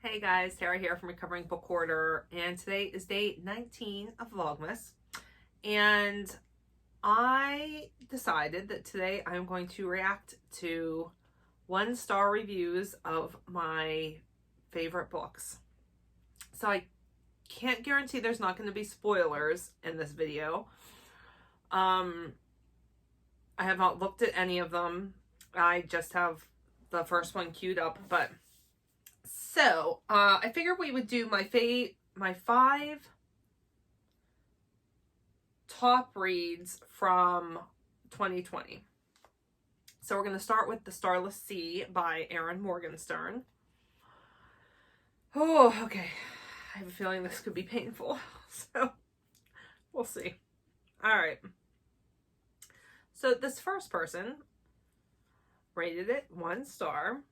Hey guys, Tara here from Recovering Book Hoarder, and today is day 19 of Vlogmas, and I decided that today I'm going to react to 1-star reviews of my favorite books. So I can't guarantee there's not going to be spoilers in this video. I have not looked at any of them. I just have the first one queued up, but so, I figured we would do my 5 top reads from 2020. So we're going to start with The Starless Sea by Erin Morgenstern. Oh, okay. I have a feeling this could be painful, so we'll see. All right. So this first person rated it 1 star.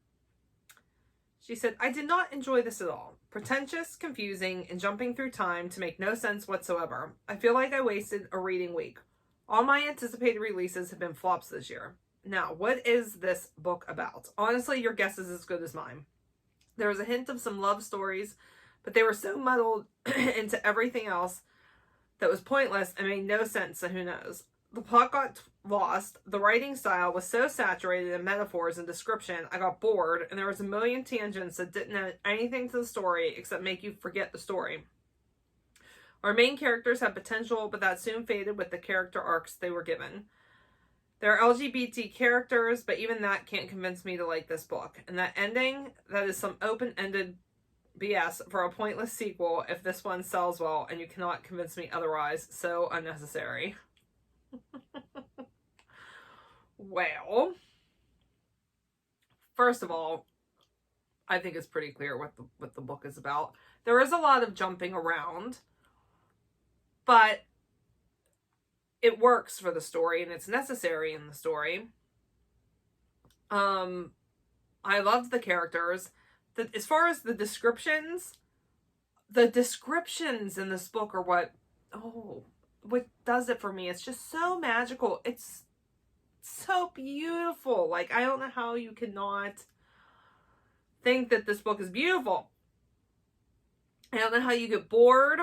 She said, I did not enjoy this at all. Pretentious, confusing, and jumping through time to make no sense whatsoever. I feel like I wasted a reading week. All my anticipated releases have been flops this year. Now, what is this book about? Honestly, your guess is as good as mine. There was a hint of some love stories, but they were so muddled into everything else that was pointless and made no sense, so who knows. The plot got lost. The writing style was so saturated in metaphors and description, I got bored, and there was a million tangents that didn't add anything to the story except make you forget the story. Our main characters had potential, but that soon faded with the character arcs they were given. There are LGBT characters, but even that can't convince me to like this book. And that ending, that is some open-ended BS for a pointless sequel if this one sells well, and you cannot convince me otherwise. So unnecessary. Well, first of all, I think it's pretty clear what the book is about. There is a lot of jumping around, but it works for the story and it's necessary in the story. I loved the characters. As far as the descriptions in this book are what does it for me. It's just so magical. It's so beautiful. Like, I don't know how you cannot think that this book is beautiful. I don't know how you get bored.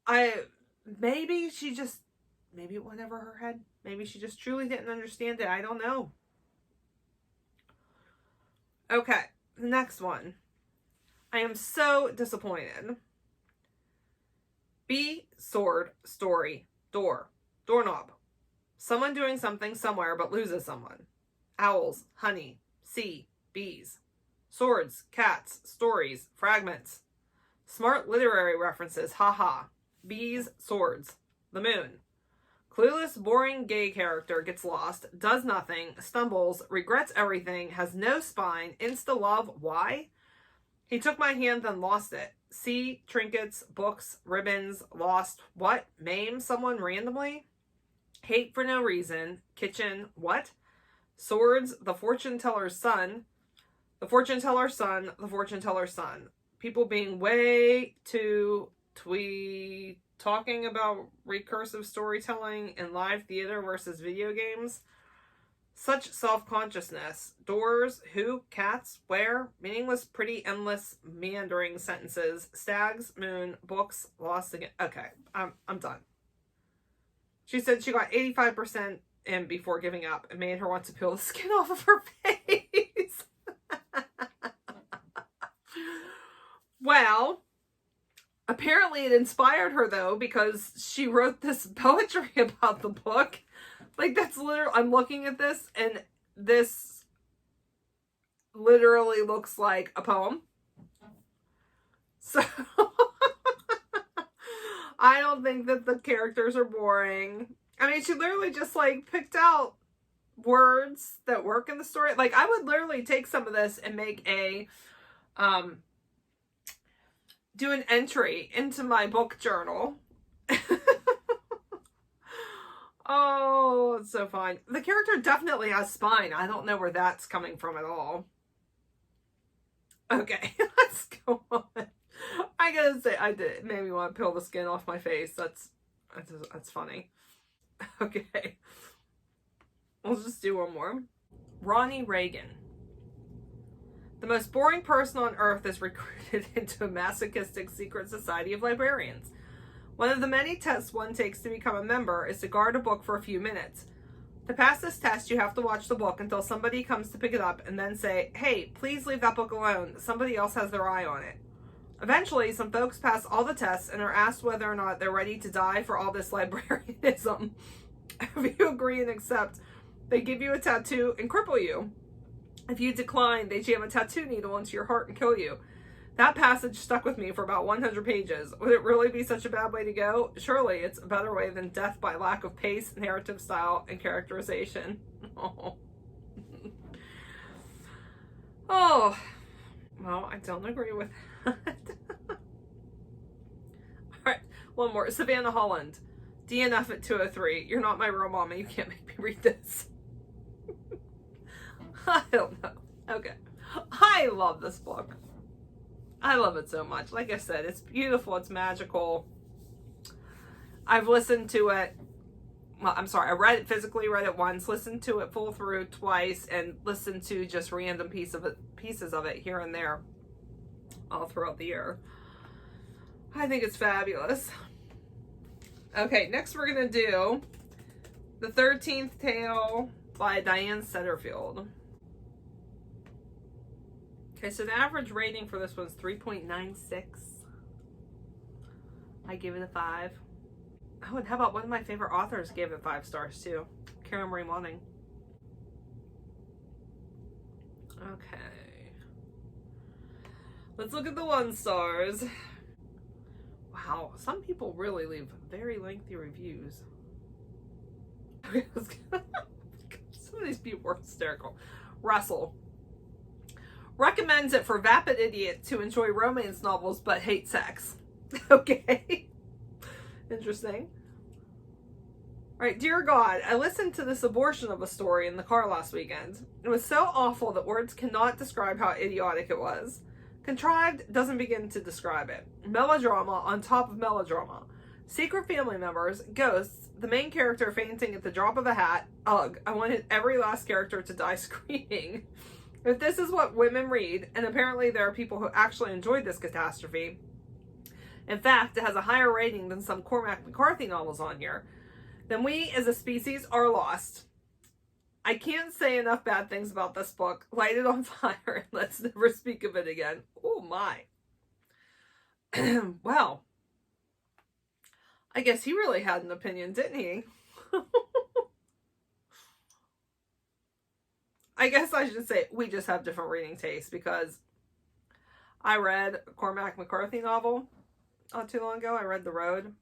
Maybe it went over her head. Maybe she just truly didn't understand it. I don't know. Okay, the next one. I am so disappointed. B, sword, story, door, doorknob. Someone doing something somewhere but loses someone. Owls, honey, sea, bees. Swords, cats, stories, fragments. Smart literary references, haha. Bees, swords. The moon. Clueless, boring gay character gets lost, does nothing, stumbles, regrets everything, has no spine, insta-love, why? He took my hand, then lost it. See, trinkets, books, ribbons, lost, what? Maim someone randomly? Hate for no reason. Kitchen, what? Swords, the fortune teller's son. The fortune teller's son, the fortune teller's son. People being way too talking about recursive storytelling in live theater versus video games. Such self-consciousness. Doors, who, cats, where, meaningless, pretty, endless, meandering sentences. Stags, moon, books, lost again. Okay, I'm done. She said she got 85% in before giving up. It made her want to peel the skin off of her face. Well, apparently it inspired her though, because she wrote this poetry about the book. Like, that's literally, I'm looking at this and this literally looks like a poem. So I don't think that the characters are boring. I mean, she literally just like picked out words that work in the story. Like, I would literally take some of this and make do an entry into my book journal. Oh, it's so fun. The character definitely has spine. I don't know where that's coming from at all. Okay, let's go on. I gotta say, it made me want to peel the skin off my face. That's funny. Okay. We'll just do one more. Ronnie Reagan. The most boring person on earth is recruited into a masochistic secret society of librarians. One of the many tests one takes to become a member is to guard a book for a few minutes. To pass this test, you have to watch the book until somebody comes to pick it up and then say, "Hey, please leave that book alone. Somebody else has their eye on it." Eventually, some folks pass all the tests and are asked whether or not they're ready to die for all this librarianism. If you agree and accept, they give you a tattoo and cripple you. If you decline, they jam a tattoo needle into your heart and kill you. That passage stuck with me for about 100 pages. Would it really be such a bad way to go? Surely it's a better way than death by lack of pace, narrative style, and characterization. Oh. Oh. Well, I don't agree with that. Alright, one more. Savannah Holland. DNF at 203. You're not my real mama. You can't make me read this. I don't know. Okay. I love this book. I love it so much. Like I said, it's beautiful. It's magical. I've listened to it. Well, I'm sorry. I read it physically, read it once, listened to it full through twice, and listened to just random pieces of it here and there all throughout the year. I think it's fabulous. Okay, next we're going to do The 13th Tale by Diane Setterfield. Okay, so the average rating for this one's 3.96. I give it a 5. Oh, and how about one of my favorite authors gave it 5 stars too? Karen Marie Moning. Okay. Let's look at the 1 stars. Wow, some people really leave very lengthy reviews. Some of these people are hysterical. Russell recommends it for vapid idiots who enjoy romance novels but hate sex. Okay. Interesting. All right, dear God, I listened to this abortion of a story in the car last weekend. It was so awful that words cannot describe how idiotic it was. Contrived doesn't begin to describe it. Melodrama on top of melodrama. Secret family members, ghosts, the main character fainting at the drop of a hat. Ugh, I wanted every last character to die screaming. If this is what women read, and apparently there are people who actually enjoyed this catastrophe, in fact, it has a higher rating than some Cormac McCarthy novels on here, then we as a species are lost. I can't say enough bad things about this book. Light it on fire and let's never speak of it again. Oh my. Well, I guess he really had an opinion, didn't he? I guess I should say we just have different reading tastes, because I read a Cormac McCarthy novel not too long ago. I read The Road.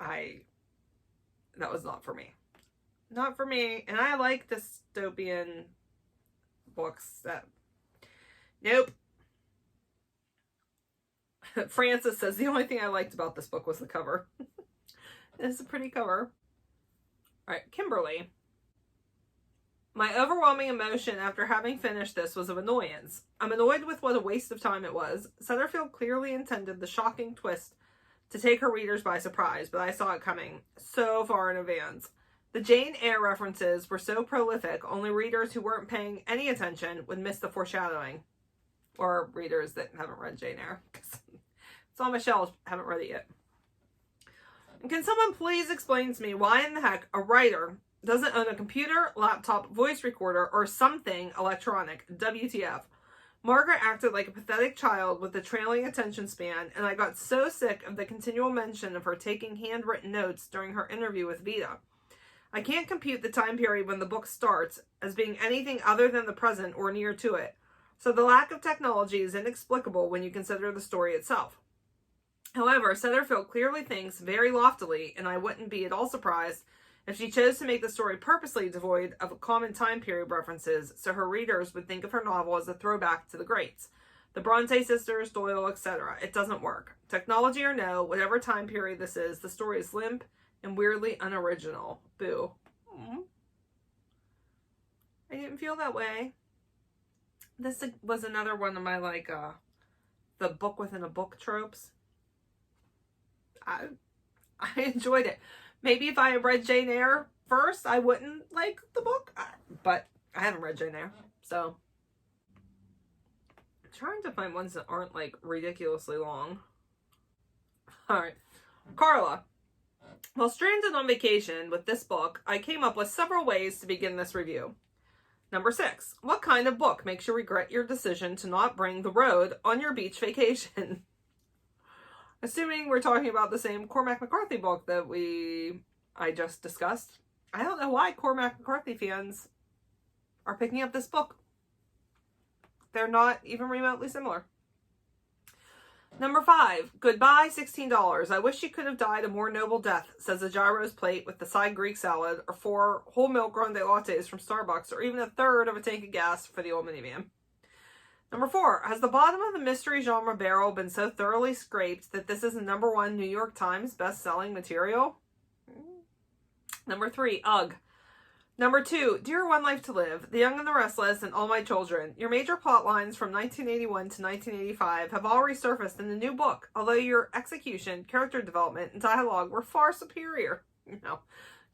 That was not for me. Not for me. And I like dystopian books that... Nope. Francis says, the only thing I liked about this book was the cover. It's a pretty cover. Alright, Kimberly. My overwhelming emotion after having finished this was of annoyance. I'm annoyed with what a waste of time it was. Setterfield clearly intended the shocking twist to take her readers by surprise, but I saw it coming so far in advance. The Jane Eyre references were so prolific, only readers who weren't paying any attention would miss the foreshadowing. Or readers that haven't read Jane Eyre. It's on my shelf, haven't read it yet. And can someone please explain to me why in the heck a writer doesn't own a computer, laptop, voice recorder, or something electronic? WTF. Margaret acted like a pathetic child with a trailing attention span, and I got so sick of the continual mention of her taking handwritten notes during her interview with Vita. I can't compute the time period when the book starts as being anything other than the present or near to it, so the lack of technology is inexplicable when you consider the story itself. However, Setterfield clearly thinks very loftily, and I wouldn't be at all surprised if she chose to make the story purposely devoid of common time period references so her readers would think of her novel as a throwback to the greats. The Bronte sisters, Doyle, etc. It doesn't work. Technology or no, whatever time period this is, the story is limp and weirdly unoriginal. Boo. Aww. I didn't feel that way. This was another one of my, the book within a book tropes. I enjoyed it. Maybe if I had read Jane Eyre first, I wouldn't like the book. But I haven't read Jane Eyre, so. trying to find ones that aren't like ridiculously long. All right. Carla. While stranded on vacation with this book, I came up with several ways to begin this review. Number 6. What kind of book makes you regret your decision to not bring the road on your beach vacation? Assuming we're talking about the same Cormac McCarthy book that I just discussed. I don't know why Cormac McCarthy fans are picking up this book. They're not even remotely similar. Number 5. Goodbye, $16. I wish you could have died a more noble death, says a gyros plate with the side Greek salad, or 4 whole milk grande lattes from Starbucks, or even a third of a tank of gas for the old minivan. Number 4. Has the bottom of the mystery genre barrel been so thoroughly scraped that this is the number 1 New York Times best-selling material? Number 3. Ugh. Number 2, Dear One Life to Live, The Young and the Restless, and All My Children. Your major plot lines from 1981 to 1985 have all resurfaced in the new book, although your execution, character development, and dialogue were far superior. You know,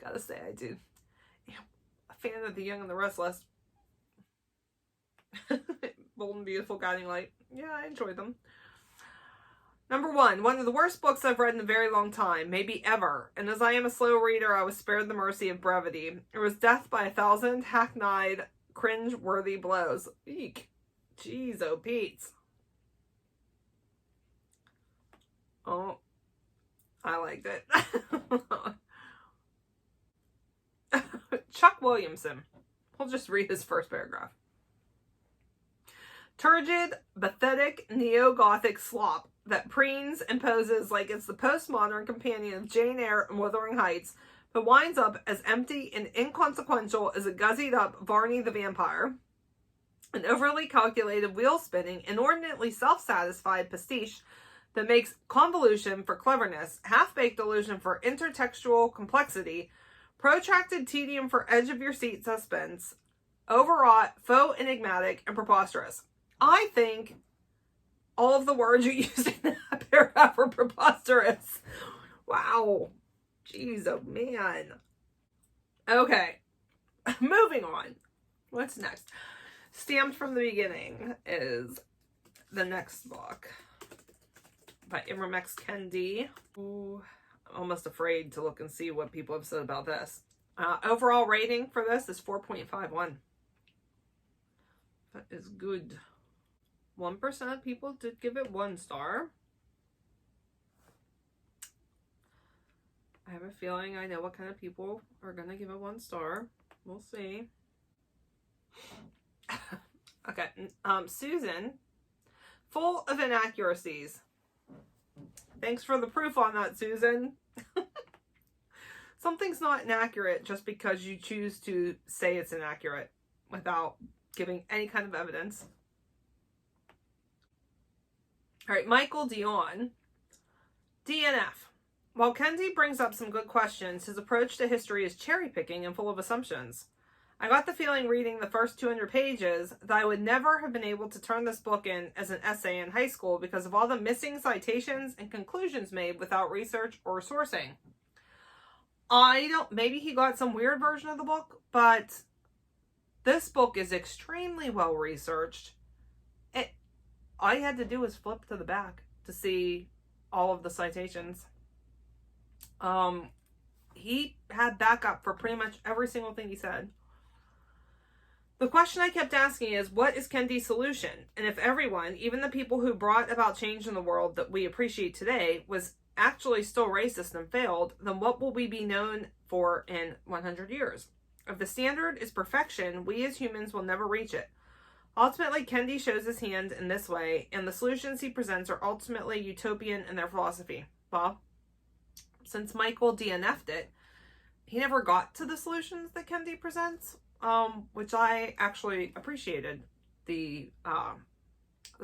gotta say I do. Yeah, a fan of The Young and the Restless. Bold and Beautiful, Guiding Light. Yeah, I enjoyed them. Number 1, one of the worst books I've read in a very long time, maybe ever. And as I am a slow reader, I was spared the mercy of brevity. It was death by 1,000 hackneyed, cringe-worthy blows. Eek. Jeez, oh Pete's. Oh, I liked it. Chuck Williamson. We'll just read his first paragraph. Turgid, pathetic, neo-Gothic slop that preens and poses like it's the postmodern companion of Jane Eyre and Wuthering Heights, but winds up as empty and inconsequential as a guzzied up Varney the Vampire. An overly calculated, wheel-spinning, inordinately self-satisfied pastiche that makes convolution for cleverness, half-baked illusion for intertextual complexity, protracted tedium for edge-of-your-seat suspense, overwrought, faux enigmatic, and preposterous. I think all of the words you used in that paragraph are preposterous. Wow. Jeez, oh man. Okay. Moving on. What's next? Stamped from the Beginning is the next book by Ibram X. Kendi. Ooh, I'm almost afraid to look and see what people have said about this. Overall rating for this is 4.51. That is good. 1% of people did give it 1 star. I have a feeling I know what kind of people are going to give it 1 star. We'll see. Okay. Susan, full of inaccuracies. Thanks for the proof on that, Susan. Something's not inaccurate just because you choose to say it's inaccurate without giving any kind of evidence. All right, Michael Dion. DNF. While Kendi brings up some good questions, his approach to history is cherry-picking and full of assumptions. I got the feeling reading the first 200 pages that I would never have been able to turn this book in as an essay in high school because of all the missing citations and conclusions made without research or sourcing. Maybe he got some weird version of the book, but this book is extremely well researched. All you had to do was flip to the back to see all of the citations. He had backup for pretty much every single thing he said. The question I kept asking is, what is Kendi's solution? And if everyone, even the people who brought about change in the world that we appreciate today, was actually still racist and failed, then what will we be known for in 100 years? If the standard is perfection, we as humans will never reach it. Ultimately, Kendi shows his hand in this way, and the solutions he presents are ultimately utopian in their philosophy. Well, since Michael DNF'd it, he never got to the solutions that Kendi presents, which I actually appreciated the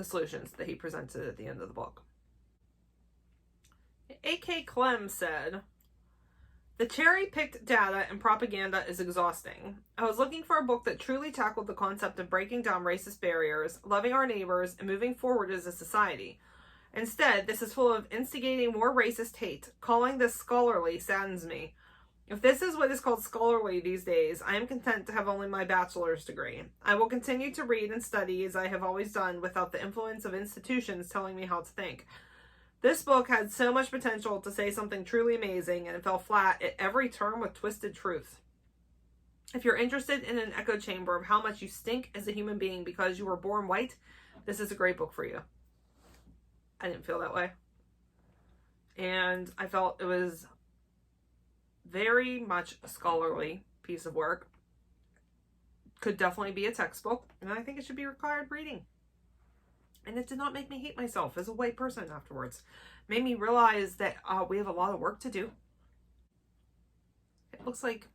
solutions that he presented at the end of the book. A.K. Clem said, "The cherry-picked data and propaganda is exhausting. I was looking for a book that truly tackled the concept of breaking down racist barriers, loving our neighbors, and moving forward as a society. Instead, this is full of instigating more racist hate. Calling this scholarly saddens me. If this is what is called scholarly these days, I am content to have only my bachelor's degree. I will continue to read and study as I have always done without the influence of institutions telling me how to think. This book had so much potential to say something truly amazing, and it fell flat at every turn with twisted truths. If you're interested in an echo chamber of how much you stink as a human being because you were born white, this is a great book for you. I didn't feel that way. And I felt it was very much a scholarly piece of work. Could definitely be a textbook, and I think it should be required reading. And it did not make me hate myself as a white person afterwards. It made me realize that we have a lot of work to do. It looks like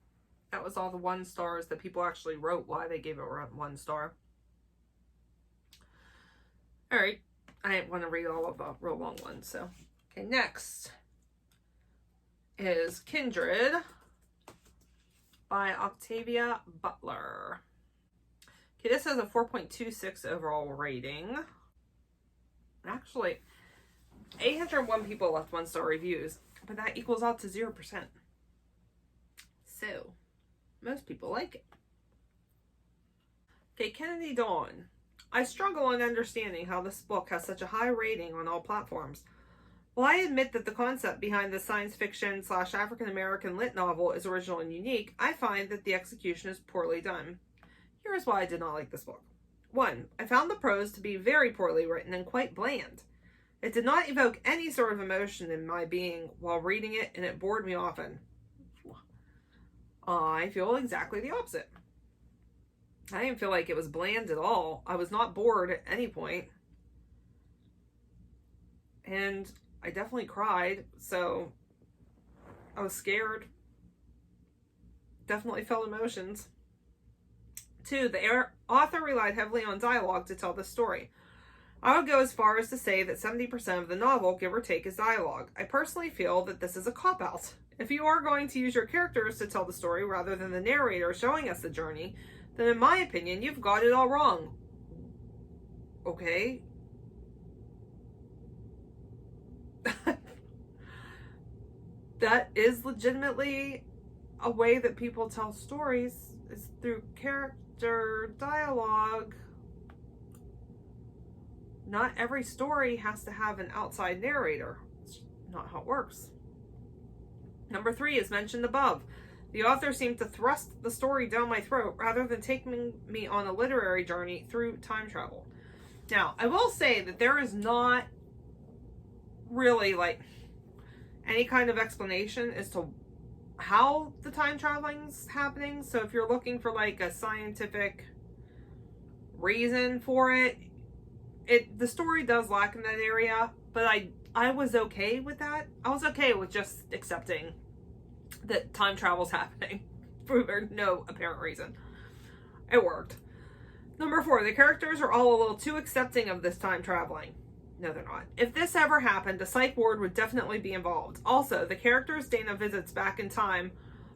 that was all the 1 stars that people actually wrote why they gave it 1 star. All right. I didn't want to read all of the real long ones. So, okay, next is Kindred by Octavia Butler. Okay, this has a 4.26 overall rating. Actually, 801 people left 1-star reviews, but that equals out to 0%. So, most people like it. Okay, Kendi Dawn. I struggle in understanding how this book has such a high rating on all platforms. While I admit that the concept behind the science fiction / African American lit novel is original and unique, I find that the execution is poorly done. Here is why I did not like this book. 1. I found the prose to be very poorly written and quite bland. It did not evoke any sort of emotion in my being while reading it, and it bored me often. I feel exactly the opposite. I didn't feel like it was bland at all. I was not bored at any point. And I definitely cried, so I was scared. Definitely felt emotions. 2, the author relied heavily on dialogue to tell the story. I would go as far as to say that 70% of the novel, give or take, is dialogue. I personally feel that this is a cop-out. If you are going to use your characters to tell the story rather than the narrator showing us the journey, then in my opinion, you've got it all wrong. Okay? That is legitimately a way that people tell stories, is through character dialogue. Not every story has to have an outside narrator. It's not how it works. Number 3 is mentioned above. The author seemed to thrust the story down my throat rather than taking me on a literary journey through time travel. Now, I will say that there is not really like any kind of explanation as to how the time traveling's happening. So if you're looking for like a scientific reason for it, the story does lack in that area, but I was okay with that. I was okay with just accepting that time travel's happening for no apparent reason. It worked. Number 4, the characters are all a little too accepting of this time traveling. No, they're not. If this ever happened, a psych ward would definitely be involved. Also, the characters Dana visits back in time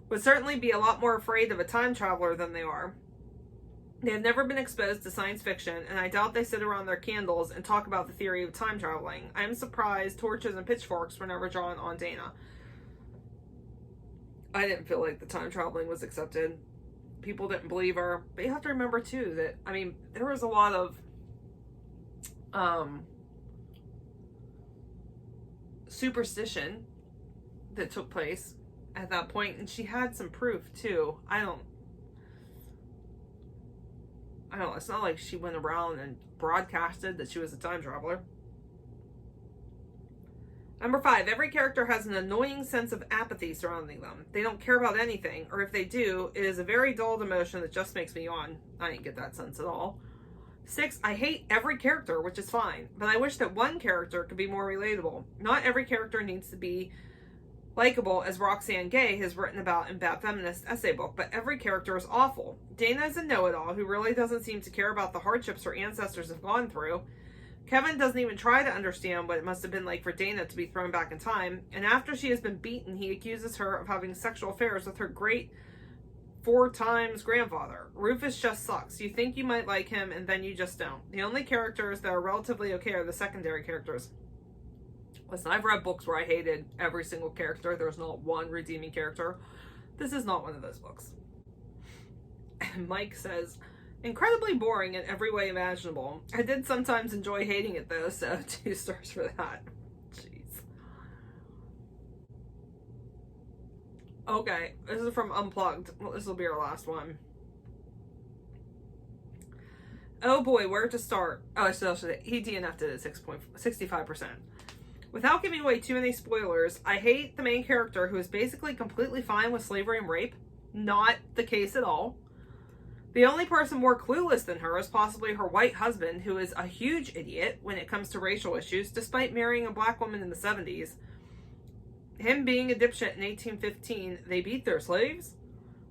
would certainly be a lot more afraid of a time traveler than they are. They have never been exposed to science fiction, and I doubt they sit around their candles and talk about the theory of time traveling. I am surprised torches and pitchforks were never drawn on Dana. I didn't feel like the time traveling was accepted. People didn't believe her. But you have to remember, too, that, I mean, there was a lot of superstition that took place at that point, and she had some proof, too. I don't know, it's not like she went around and broadcasted that she was a time traveler. Number 5, every character has an annoying sense of apathy surrounding them. They don't care about anything, or if they do, it is a very dulled emotion that just makes me yawn. I didn't get that sense at all. 6, I hate every character, which is fine, but I wish that one character could be more relatable. Not every character needs to be likable, as Roxanne Gay has written about in Bad Feminist essay book, but every character is awful. Dana is a know-it-all who really doesn't seem to care about the hardships her ancestors have gone through. Kevin doesn't even try to understand what it must have been like for Dana to be thrown back in time, and after she has been beaten, he accuses her of having sexual affairs with her great 4 times grandfather. Rufus just sucks. You think you might like him, and then you just don't. The only characters that are relatively okay are the secondary characters. Listen, I've read books where I hated every single character. There's not one redeeming character. This is not one of those books. And Mike says, incredibly boring in every way imaginable. I did sometimes enjoy hating it though, so 2 stars for that. Jeez. Okay, this is from Unplugged. Well, this will be our last one. Oh boy, where to start? Oh, so he DNF'd it at 65%. Without giving away too many spoilers, I hate the main character who is basically completely fine with slavery and rape. Not the case at all. The only person more clueless than her is possibly her white husband, who is a huge idiot when it comes to racial issues, despite marrying a black woman in the 70s. Him being a dipshit in 1815, they beat their slaves?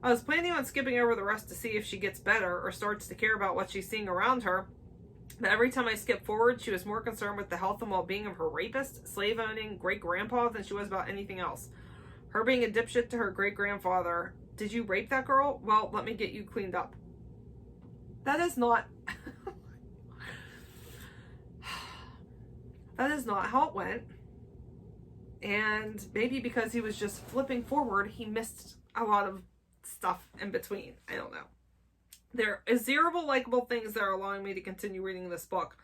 I was planning on skipping over the rest to see if she gets better or starts to care about what she's seeing around her, but every time I skipped forward, she was more concerned with the health and well-being of her rapist, slave-owning great-grandpa than she was about anything else. Her being a dipshit to her great-grandfather. Did you rape that girl? Well, let me get you cleaned up. That is not... that is not how it went. And maybe because he was just flipping forward, he missed a lot of stuff in between. I don't know. There is zero likable things that are allowing me to continue reading this book.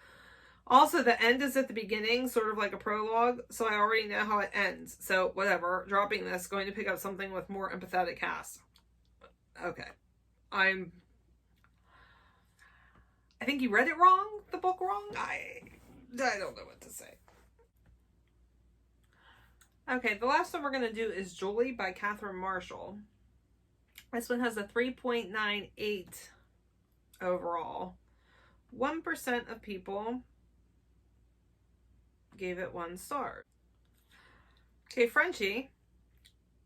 Also, the end is at the beginning, sort of like a prologue, so I already know how it ends. So, whatever. Dropping this, going to pick up something with more empathetic cast. Okay. I think you read it wrong, the book wrong. I don't know what to say. Okay, the last one we're going to do is Julie by Catherine Marshall. This one has a 3.98 overall. 1% of people gave it 1 star. Okay, Frenchie.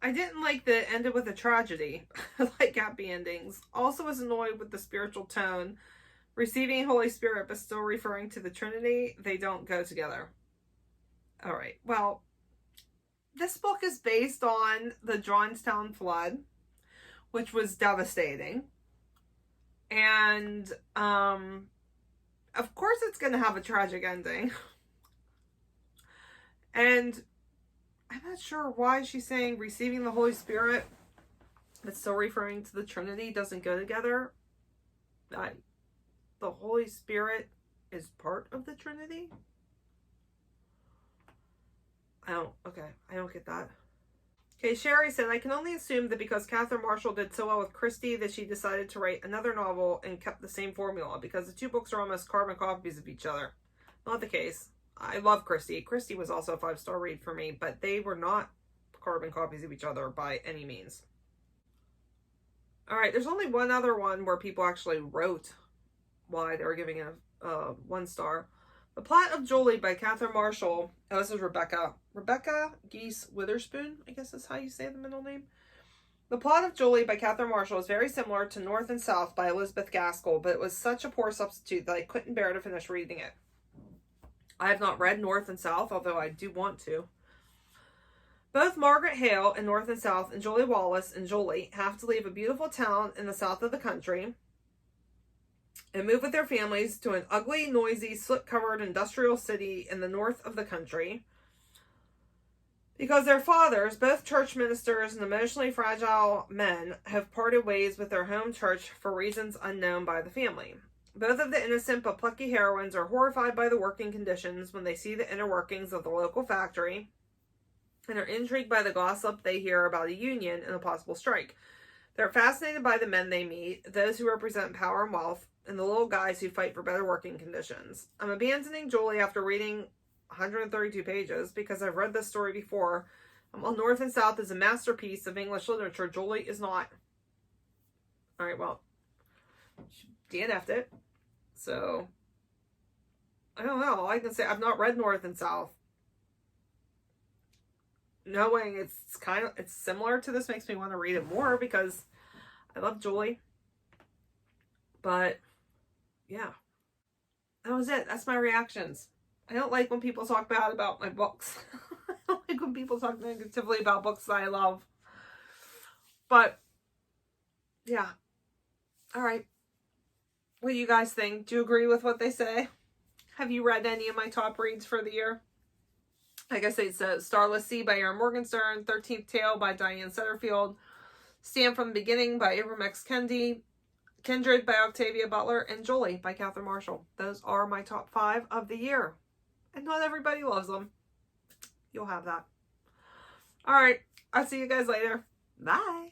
I didn't like that it ended with a tragedy. I like happy endings. Also was annoyed with the spiritual tone. Receiving Holy Spirit but still referring to the Trinity. They don't go together. Alright, well, this book is based on the Johnstown flood, which was devastating. And, of course it's going to have a tragic ending. And I'm not sure why she's saying receiving the Holy Spirit but still referring to the Trinity doesn't go together. The Holy Spirit is part of the Trinity? I don't get that. Okay, Sherry said, I can only assume that because Catherine Marshall did so well with Christie that she decided to write another novel and kept the same formula because the 2 books are almost carbon copies of each other. Not the case. I love Christie. Christie was also a 5-star read for me, but they were not carbon copies of each other by any means. Alright, there's only one other one where people actually wrote why they were giving it a 1 star. The Plot of Julie by Catherine Marshall. Oh, this is Rebecca. Rebecca Geese Witherspoon, I guess is how you say the middle name. The Plot of Julie by Catherine Marshall is very similar to North and South by Elizabeth Gaskell, but it was such a poor substitute that I couldn't bear to finish reading it. I have not read North and South, although I do want to. Both Margaret Hale in North and South and Julie Wallace in Julie have to leave a beautiful town in the south of the country and move with their families to an ugly, noisy, soot-covered industrial city in the north of the country because their fathers, both church ministers and emotionally fragile men, have parted ways with their home church for reasons unknown by the family. Both of the innocent but plucky heroines are horrified by the working conditions when they see the inner workings of the local factory and are intrigued by the gossip they hear about a union and a possible strike. They're fascinated by the men they meet, those who represent power and wealth, and the little guys who fight for better working conditions. I'm abandoning Julie after reading 132 pages because I've read this story before. While North and South is a masterpiece of English literature, Julie is not. Alright, well, she DNF'd it. So, I don't know. All I can say, I've not read North and South. Knowing it's similar to this makes me want to read it more because I love Julie. But, yeah. That was it. That's my reactions. I don't like when people talk bad about my books. I don't like when people talk negatively about books that I love. But, yeah. Alright. What do you guys think? Do you agree with what they say? Have you read any of my top reads for the year? Like I say, it's Starless Sea by Erin Morgenstern, 13th Tale by Diane Setterfield, Stand from the Beginning by Ibram X. Kendi, Kindred by Octavia Butler, and Jolie by Catherine Marshall. Those are my top 5 of the year. And not everybody loves them. You'll have that. All right. I'll see you guys later. Bye.